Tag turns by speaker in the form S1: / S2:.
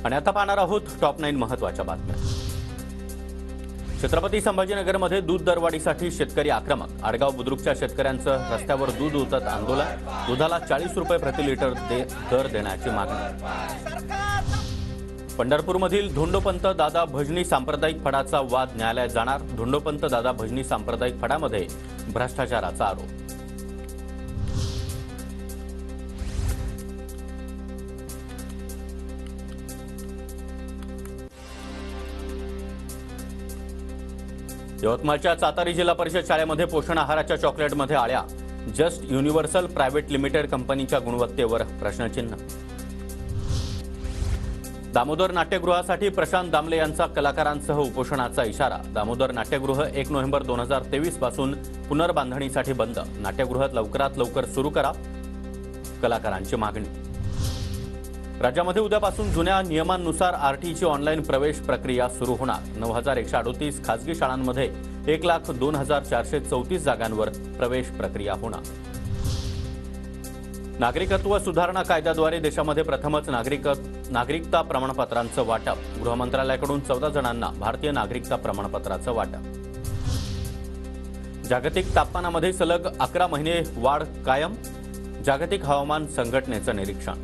S1: आणि आता पाहणार आहोत टॉप 9 महत्त्वाच्या बातम्या। छत्रपती संभाजीनगरमध्ये दूध दरवाढीसाठी शेतकरी आक्रमक। आडगाव बुद्रुकच्या शेतकऱ्यांचं रस्त्यावर दूध उतरत आंदोलन। दुधाला 40 रुपये प्रति लिटर दर देण्याची मागणी। पंढरपूरमधील धोंडोपंत दादा भजनी सांप्रदायिक फडाचा वाद न्यायालयात जाणार। धोंडोपंत दादा भजनी सांप्रदायिक फडामध्ये भ्रष्टाचाराचा आरोप। यवतमाळच्या चातारी जिल्हा परिषद शाळेमध्ये पोषण आहाराच्या चॉकलेटमध्ये आळ्या। जस्ट युनिव्हर्सल प्रायव्हेट लिमिटेड कंपनीच्या गुणवत्तेवर प्रश्नचिन्ह। दामोदर नाट्यगृहासाठी प्रशांत दामले यांचा कलाकारांसह उपोषणाचा इशारा। दामोदर नाट्यगृह 1 नोव्हेंबर 2023 पासून पुनर्बांधणीसाठी बंद। नाट्यगृहात लवकरात लवकर सुरू करा, कलाकारांची मागणी। राज्यामध्ये उद्यापासून जुन्या नियमांनुसार आरटीची ऑनलाईन प्रवेश प्रक्रिया सुरू होणार। 9138 खासगी शाळांमध्ये 1,02,434 जागांवर प्रवेश प्रक्रिया होणार। नागरिकत्व सुधारणा कायद्याद्वारे देशामध्ये प्रथमच नागरिकता प्रमाणपत्रांचं वाटप। गृह मंत्रालयाकडून 14 जणांना भारतीय नागरिकता प्रमाणपत्राचं वाटप। जागतिक तापमानामध्ये सलग 11 महिने वाढ कायम। जागतिक हवामान संघटनेचं निरीक्षण।